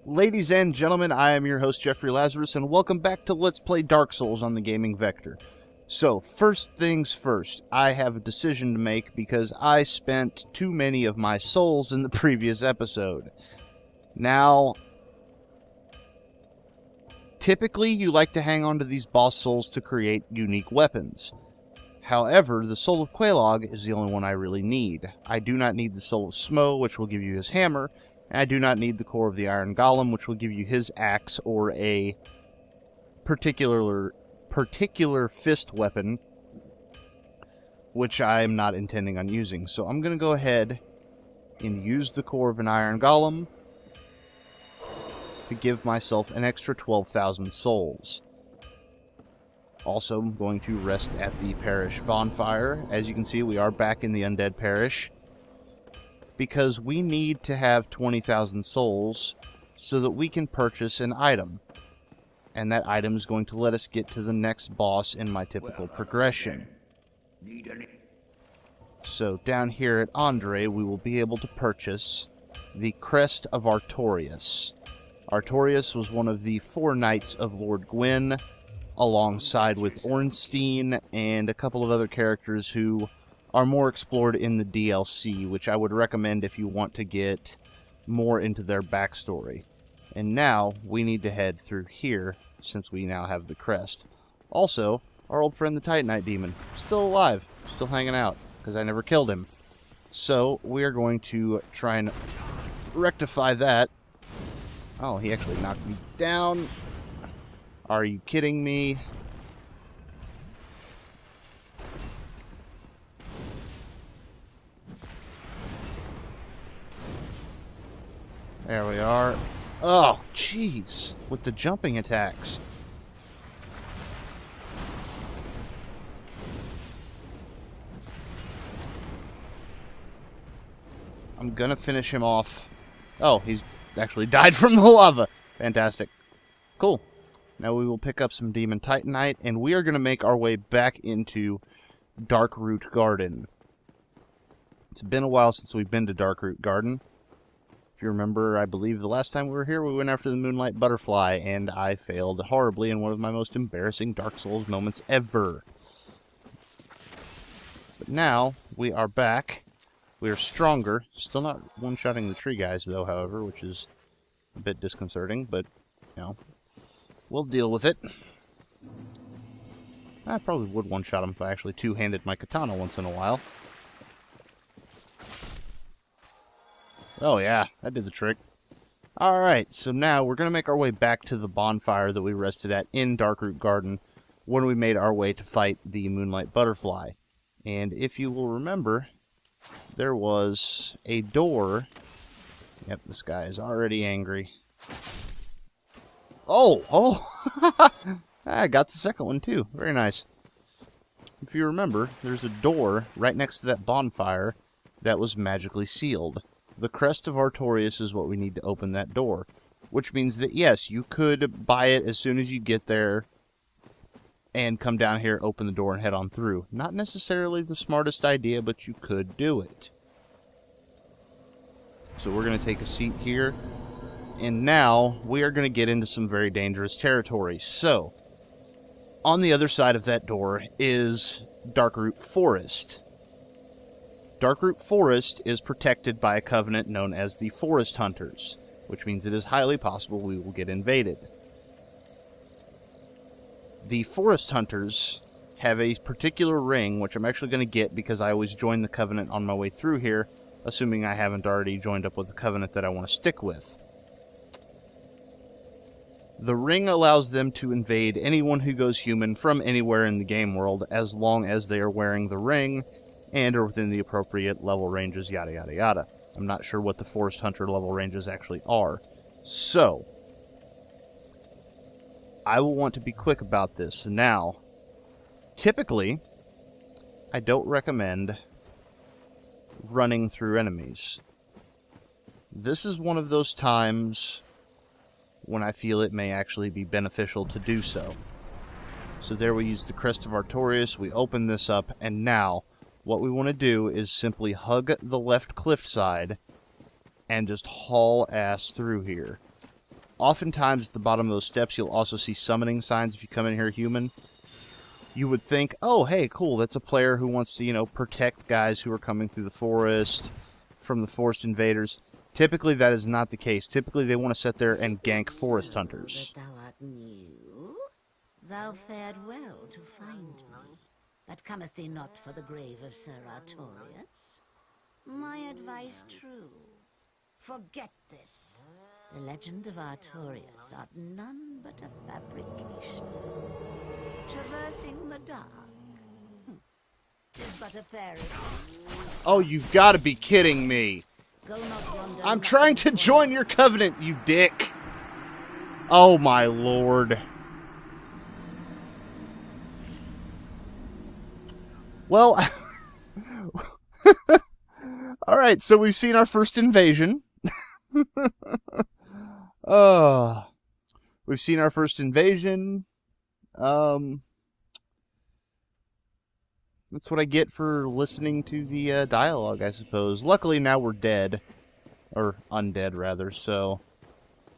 Ladies and gentlemen, I am your host, Jeffrey Lazarus, and welcome back to Let's Play Dark Souls on the Gaming Vector. So, first things first, I have a decision to make because I spent too many of my souls in the previous episode. Now, typically you like to hang on to these boss souls to create unique weapons. However, the Soul of Quelaag is the only one I really need. I do not need the Soul of Smough, which will give you his hammer, and I do not need the core of the Iron Golem, which will give you his axe or a particular fist weapon, which I'm not intending on using. So I'm going to go ahead and use the core of an Iron Golem to give myself an extra 12,000 souls. Also, I'm going to rest at the Parish Bonfire. As you can see, we are back in the Undead Parish, because we need to have 20,000 souls so that we can purchase an item. And that item is going to let us get to the next boss in my typical progression. So down here at Andre, we will be able to purchase the Crest of Artorias. Artorias was one of the 4 knights of Lord Gwyn, alongside with Ornstein and a couple of other characters who are more explored in the DLC, which I would recommend if you want to get more into their backstory. And now, we need to head through here, since we now have the crest. Also, our old friend the Titanite Demon, still alive, still hanging out, because I never killed him. So, we are going to try and rectify that. Oh, he actually knocked me down. Are you kidding me? There we are. Oh, jeez. With the jumping attacks. I'm gonna finish him off. Oh, he's actually died from the lava. Fantastic. Cool. Now we will pick up some Demon Titanite, and we are gonna make our way back into Darkroot Garden. It's been a while since we've been to Darkroot Garden. If you remember, I believe the last time we were here, we went after the Moonlight Butterfly, and I failed horribly in one of my most embarrassing Dark Souls moments ever. But now, we are back. We are stronger. Still not one-shotting the tree guys, though, however, which is a bit disconcerting, but, you know, we'll deal with it. I probably would one-shot him if I actually two-handed my katana once in a while. Oh yeah, that did the trick. Alright, so now we're going to make our way back to the bonfire that we rested at in Darkroot Garden when we made our way to fight the Moonlight Butterfly. And if you will remember, there was a door. Yep, this guy is already angry. Oh! I got the second one too. Very nice. If you remember, there's a door right next to that bonfire that was magically sealed. The Crest of Artorias is what we need to open that door. Which means that, yes, you could buy it as soon as you get there and come down here, open the door, and head on through. Not necessarily the smartest idea, but you could do it. So we're going to take a seat here. And now, we are going to get into some very dangerous territory. So, on the other side of that door is Darkroot Forest. Darkroot Forest is protected by a covenant known as the Forest Hunters, which means it is highly possible we will get invaded. The Forest Hunters have a particular ring, which I'm actually going to get because I always join the covenant on my way through here, assuming I haven't already joined up with the covenant that I want to stick with. The ring allows them to invade anyone who goes human from anywhere in the game world, as long as they are wearing the ring and are within the appropriate level ranges, yada yada yada. I'm not sure what the Forest Hunter level ranges actually are. So, I will want to be quick about this. Now, typically, I don't recommend running through enemies. This is one of those times when I feel it may actually be beneficial to do so. So there we use the Crest of Artorias, we open this up, and now what we want to do is simply hug the left cliffside and just haul ass through here. Oftentimes, at the bottom of those steps, you'll also see summoning signs if you come in here human. You would think, oh, hey, cool, that's a player who wants to, you know, protect guys who are coming through the forest from the forest invaders. Typically, that is not the case. Typically, they want to sit there and gank forest hunters. That thou art new, thou fared well to find me. But cometh thee not for the grave of Sir Artorius? My advice true. Forget this. The legend of Artorius art none but a fabrication. Traversing the dark. Tis but a fairy tale. Oh, you've got to be kidding me. Go not wander I'm trying to join your covenant, you dick. Oh, my lord. Well, alright, so we've seen our first invasion. We've seen our first invasion. That's what I get for listening to the dialogue, I suppose. Luckily, now we're dead. Or undead, rather, so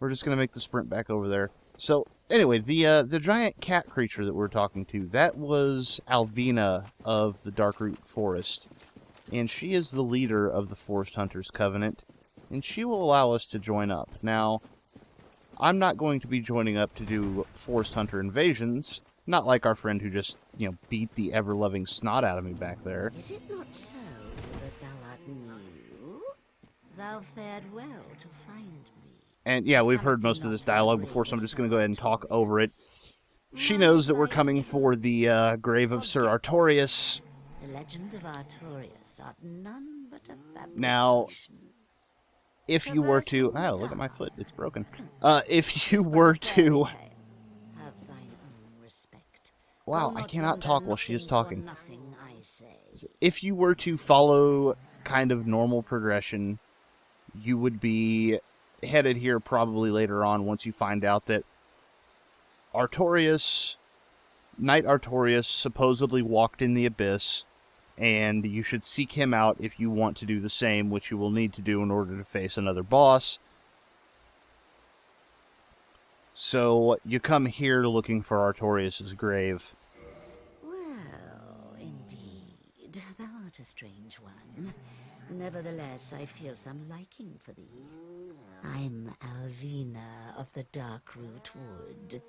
we're just going to make the sprint back over there. So, anyway, the giant cat creature that we're talking to, that was Alvina of the Darkroot Forest. And she is the leader of the Forest Hunters Covenant, and she will allow us to join up. Now, I'm not going to be joining up to do Forest Hunter invasions, not like our friend who just, you know, beat the ever-loving snot out of me back there. Is it not so that thou art new? Thou fared well to find me. And yeah, we've heard most of this dialogue before, so I'm just going to go ahead and talk over it. She knows that we're coming for the grave of Sir Artorius. The legend of Artorius art none but a fabrication. Now, if you were to... Oh, look at my foot. It's broken. If you were to... Have thine own respect. Wow, I cannot talk while she is talking. Nothing I say. If you were to follow kind of normal progression, you would be headed here probably later on once you find out that Artorius, Knight Artorius, supposedly walked in the abyss, and you should seek him out if you want to do the same, which you will need to do in order to face another boss. So, you come here looking for Artorius' grave. Well, indeed, thou art a strange one. Nevertheless, I feel some liking for thee. I'm Alvina of the Darkroot Wood.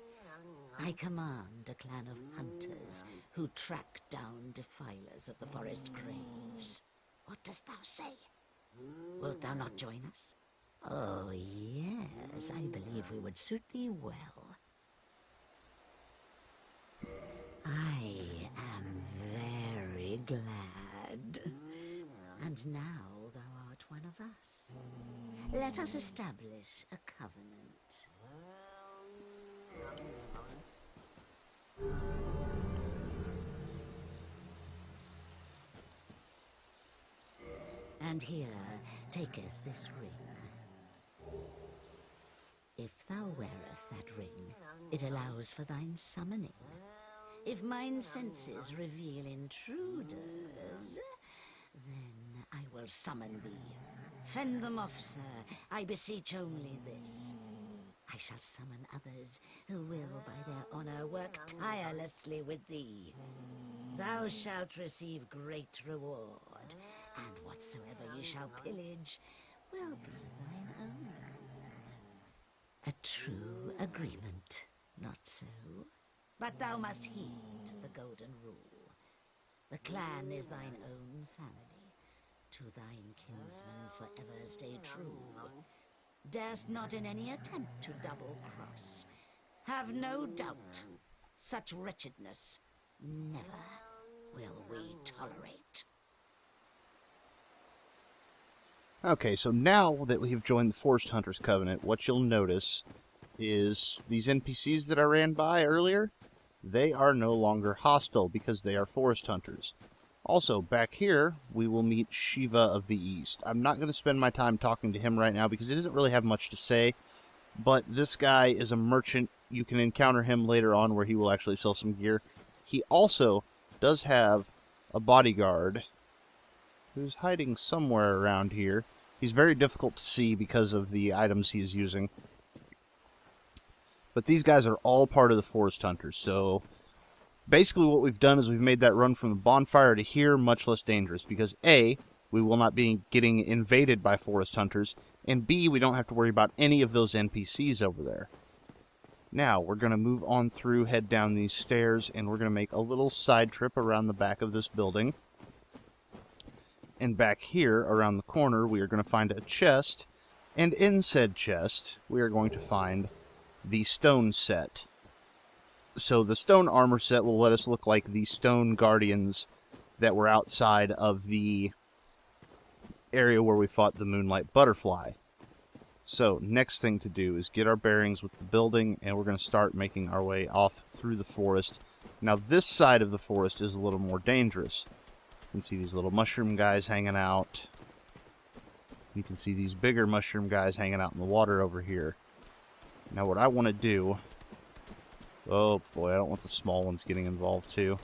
I command a clan of hunters who track down defilers of the forest graves. What dost thou say? Wilt thou not join us? Oh, yes, I believe we would suit thee well. I am very glad. And now thou art one of us. Let us establish a covenant. And here taketh this ring. If thou wearest that ring, it allows for thine summoning. If mine senses reveal intruders, then I will summon thee. Fend them off, sir. I beseech only this. I shall summon others who will, by their honor, work tirelessly with thee. Thou shalt receive great reward, and whatsoever ye shall pillage will be thine own. A true agreement, not so? But thou must heed the golden rule. The clan is thine own family. To thine kinsmen forever stay true. Darest not in any attempt to double-cross. Have no doubt, such wretchedness never will we tolerate. Okay, so now that we have joined the Forest Hunters Covenant, what you'll notice is these NPCs that I ran by earlier, they are no longer hostile because they are Forest Hunters. Also, back here, we will meet Shiva of the East. I'm not going to spend my time talking to him right now because he doesn't really have much to say, but this guy is a merchant. You can encounter him later on where he will actually sell some gear. He also does have a bodyguard who's hiding somewhere around here. He's very difficult to see because of the items he is using. But these guys are all part of the Forest Hunters, so basically what we've done is we've made that run from the bonfire to here much less dangerous, because A, we will not be getting invaded by Forest Hunters, and B, we don't have to worry about any of those NPCs over there. Now, we're going to move on through, head down these stairs, and we're going to make a little side trip around the back of this building. And back here, around the corner, we are going to find a chest, and in said chest, we are going to find the stone set. So the stone armor set will let us look like the stone guardians that were outside of the area where we fought the Moonlight Butterfly. So, next thing to do is get our bearings with the building, and we're going to start making our way off through the forest. Now, this side of the forest is a little more dangerous. You can see these little mushroom guys hanging out. You can see these bigger mushroom guys hanging out in the water over here. Now, what I want to do... Oh, boy, I don't want the small ones getting involved, too.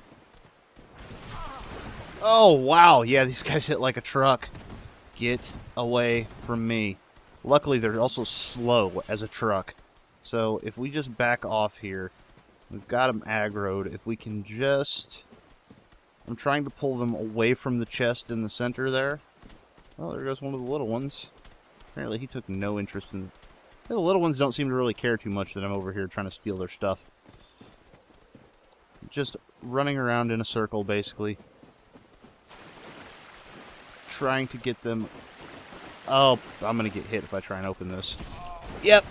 Oh, wow! Yeah, these guys hit like a truck. Get away from me. Luckily, they're also slow as a truck. So, if we just back off here, we've got them aggroed. If we can just... I'm trying to pull them away from the chest in the center there. Oh, there goes one of the little ones. Apparently, he took no interest in... The little ones don't seem to really care too much that I'm over here trying to steal their stuff. Just running around in a circle, basically. Trying to get them... Oh, I'm going to get hit if I try and open this. Yep.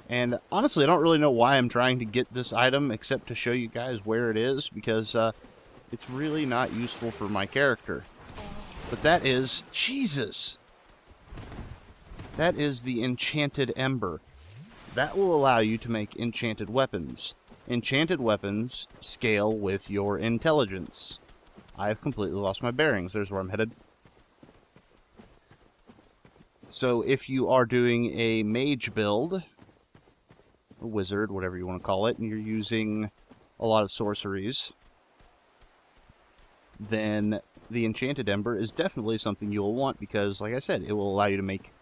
And honestly, I don't really know why I'm trying to get this item, except to show you guys where it is, because it's really not useful for my character. But that is... Jesus! That is the Enchanted Ember. That will allow you to make enchanted weapons. Enchanted weapons scale with your intelligence. I've completely lost my bearings. There's where I'm headed. So if you are doing a mage build, a wizard, whatever you want to call it, and you're using a lot of sorceries, then the Enchanted Ember is definitely something you'll want because, like I said, it will allow you to make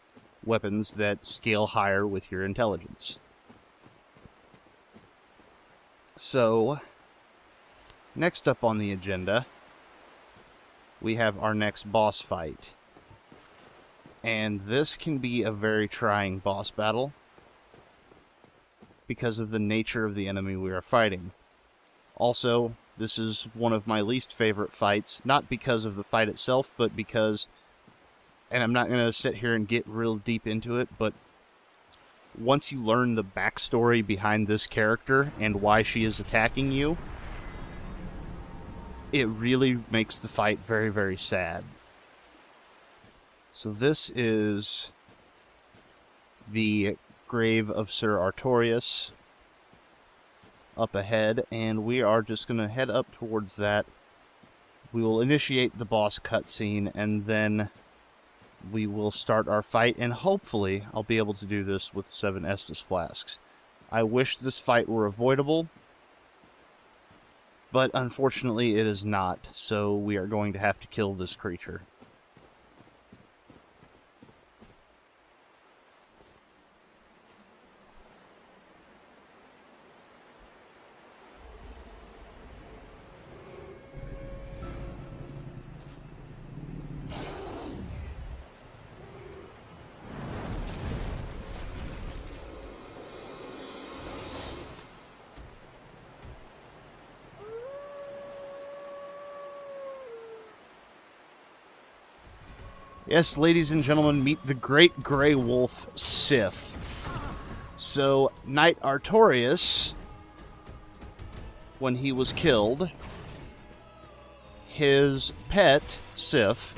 weapons that scale higher with your intelligence. So, next up on the agenda, we have our next boss fight. And this can be a very trying boss battle because of the nature of the enemy we are fighting. Also, this is one of my least favorite fights, not because of the fight itself, but because, and I'm not going to sit here and get real deep into it, but once you learn the backstory behind this character and why she is attacking you, it really makes the fight very, very sad. So this is the grave of Sir Artorias up ahead, and we are just going to head up towards that. We will initiate the boss cutscene, and then we will start our fight, and hopefully I'll be able to do this with 7 Estus flasks. I wish this fight were avoidable, but unfortunately it is not, so we are going to have to kill this creature. Yes, ladies and gentlemen, meet the Great Grey Wolf, Sif. So, Knight Artorias, when he was killed, his pet, Sif,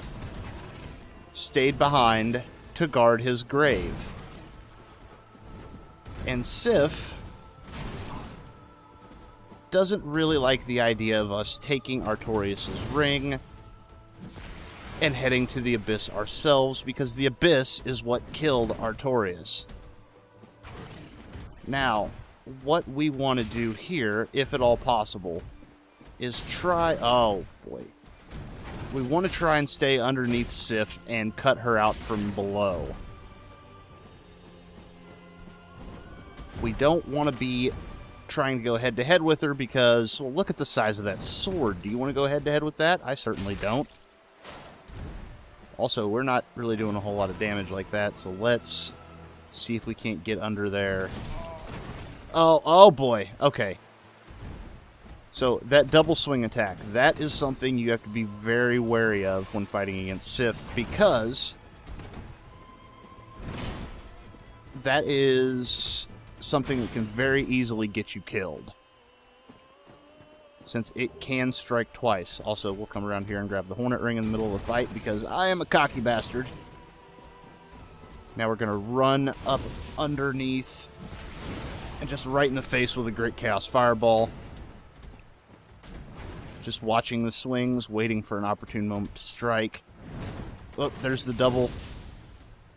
stayed behind to guard his grave. And Sif doesn't really like the idea of us taking Artorias' ring and heading to the Abyss ourselves, because the Abyss is what killed Artorias. Now, what we want to do here, if at all possible, is try... Oh, boy. we want to try and stay underneath Sif and cut her out from below. We don't want to be trying to go head-to-head with her because, well, look at the size of that sword. Do you want to go head-to-head with that? I certainly don't. Also, we're not really doing a whole lot of damage like that, so let's see if we can't get under there. Oh boy. Okay. So, that double swing attack, that is something you have to be very wary of when fighting against Sif, because that is something that can very easily get you killed, since it can strike twice. Also, we'll come around here and grab the Hornet Ring in the middle of the fight, because I am a cocky bastard. Now we're going to run up underneath and just right in the face with a Great Chaos Fireball. Just watching the swings, waiting for an opportune moment to strike. Oh, there's the double.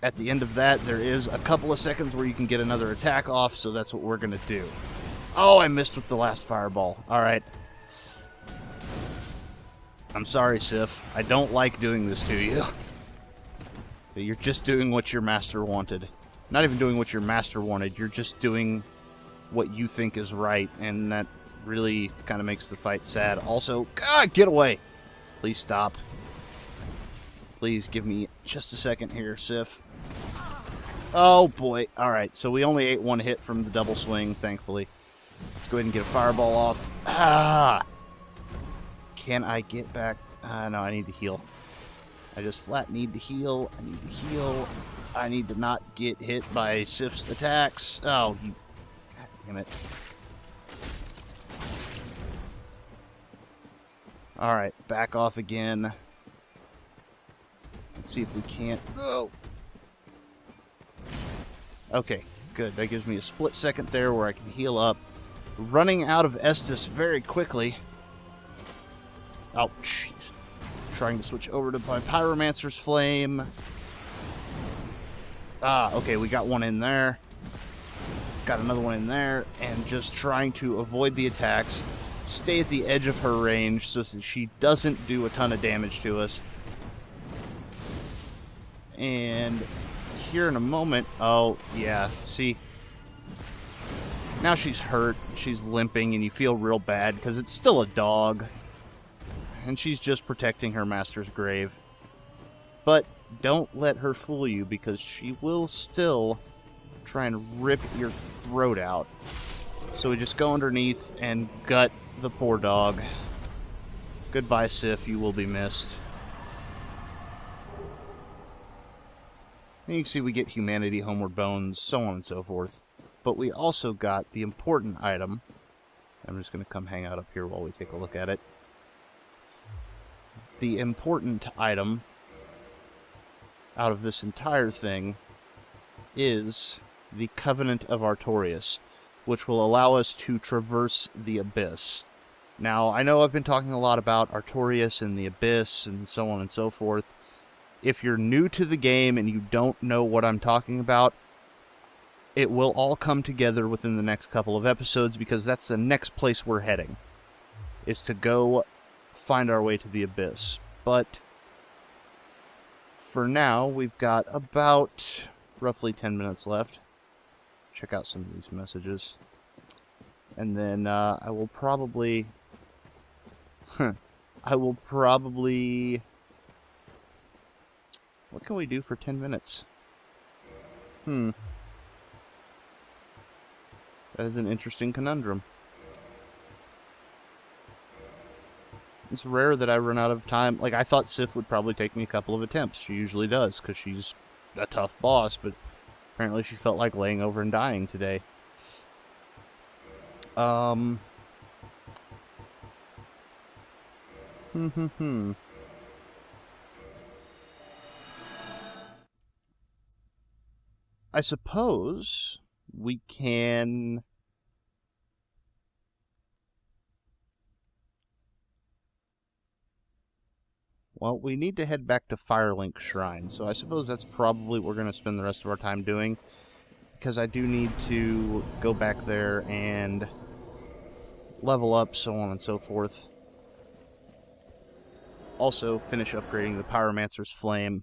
At the end of that, there is a couple of seconds where you can get another attack off, so that's what we're going to do. Oh, I missed with the last fireball. Alright. I'm sorry, Sif. I don't like doing this to you. But you're just doing what your master wanted. Not even doing what your master wanted, you're just doing what you think is right, and that really kind of makes the fight sad. Also, God, get away! Please stop. Please give me just a second here, Sif. Oh, boy. Alright, so we only ate one hit from the double swing, thankfully. Let's go ahead and get a fireball off. Ah! Can I get back? No, I need to heal. I just flat need to heal. I need to heal. I need to not get hit by Sif's attacks. Oh, you... God damn it. Alright, back off again. Let's see if we can't... Oh! Okay, good. That gives me a split second there where I can heal up. Running out of Estus very quickly. Oh, jeez. Trying to switch over to my Pyromancer's Flame. Ah, okay, we got one in there. Got another one in there. And just trying to avoid the attacks. Stay at the edge of her range so that she doesn't do a ton of damage to us. And here in a moment... Oh, yeah. See? Now she's hurt. She's limping, and you feel real bad because it's still a dog. And she's just protecting her master's grave. But don't let her fool you, because she will still try and rip your throat out. So we just go underneath and gut the poor dog. Goodbye, Sif. You will be missed. And you can see we get humanity, homeward bones, so on and so forth. But we also got the important item. I'm just going to come hang out up here while we take a look at it. The important item out of this entire thing is the Covenant of Artorias, which will allow us to traverse the Abyss. Now, I know I've been talking a lot about Artorias and the Abyss and so on and so forth. If you're new to the game and you don't know what I'm talking about, it will all come together within the next couple of episodes, because that's the next place we're heading, is to go find our way to the Abyss. But for now, we've got about roughly 10 minutes left. Check out some of these messages. And then I will probably... What can we do for 10 minutes? That is an interesting conundrum. It's rare that I run out of time. Like, I thought Sif would probably take me a couple of attempts. She usually does, because she's a tough boss, but apparently she felt like laying over and dying today. I suppose we can... Well, we need to head back to Firelink Shrine, so I suppose that's probably what we're going to spend the rest of our time doing, because I do need to go back there and level up, so on and so forth. also finish upgrading the Pyromancer's Flame.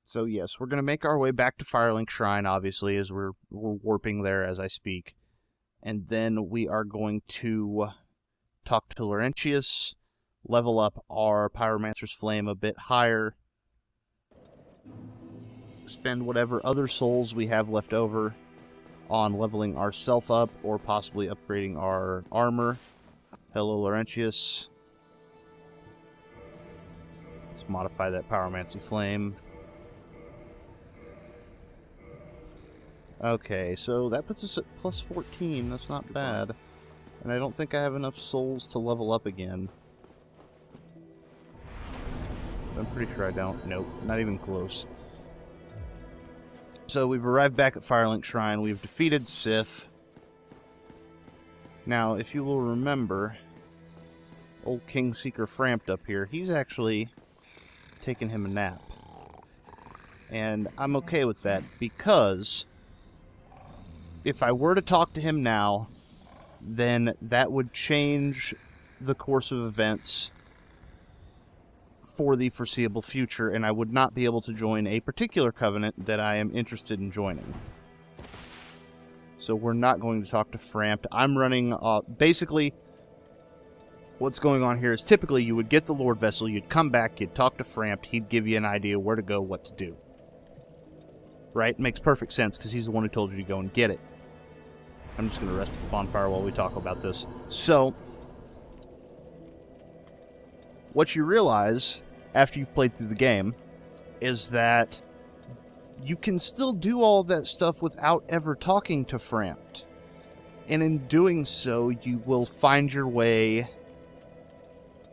So yes, we're going to make our way back to Firelink Shrine, obviously, as we're warping there as I speak. And then we are going to talk to Laurentius, level up our Pyromancer's Flame a bit higher, spend whatever other souls we have left over on leveling ourself up or possibly upgrading our armor. Hello, Laurentius. Let's modify that Pyromancy Flame. Okay, so that puts us at plus 14. That's not bad. And I don't think I have enough souls to level up again. I'm pretty sure I don't. Nope, not even close. So we've arrived back at Firelink Shrine. We've defeated Sif. Now, if you will remember, old Kingseeker Frampt up here, he's actually taken him a nap. And I'm okay with that, because if I were to talk to him now, then that would change the course of events for the foreseeable future, and I would not be able to join a particular covenant that I am interested in joining. So we're not going to talk to Frampt. I'm running, basically, what's going on here is typically you would get the Lord Vessel, you'd come back, you'd talk to Frampt, he'd give you an idea where to go, what to do. Right? Makes perfect sense, because he's the one who told you to go and get it. I'm just going to rest at the bonfire while we talk about this. So, what you realize after you've played through the game is that you can still do all that stuff without ever talking to Frampt. And in doing so, you will find your way...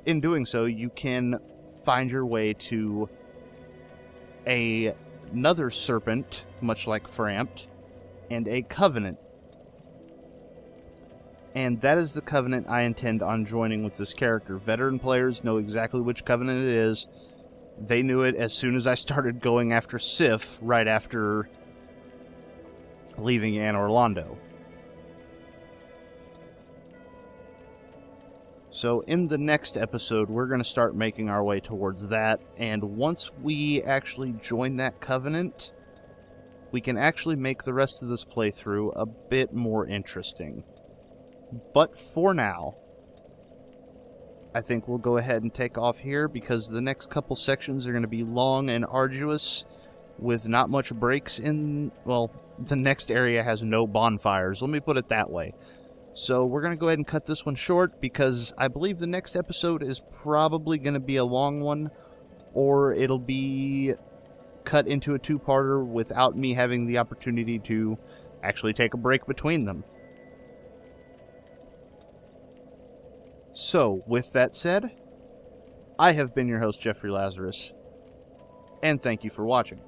In doing so, you can find your way to another serpent, much like Frampt, and a covenant. And that is the covenant I intend on joining with this character. Veteran players know exactly which covenant it is. They knew it as soon as I started going after Sif, right after leaving Anne Orlando. So in the next episode, we're going to start making our way towards that, and once we actually join that covenant, we can actually make the rest of this playthrough a bit more interesting. But for now, I think we'll go ahead and take off here, because the next couple sections are going to be long and arduous, with not much breaks in... Well, the next area has no bonfires, let me put it that way. So we're going to go ahead and cut this one short, because I believe the next episode is probably going to be a long one, or it'll be cut into a two-parter without me having the opportunity to actually take a break between them. So, with that said, I have been your host, Jeffrey Lazarus, and thank you for watching.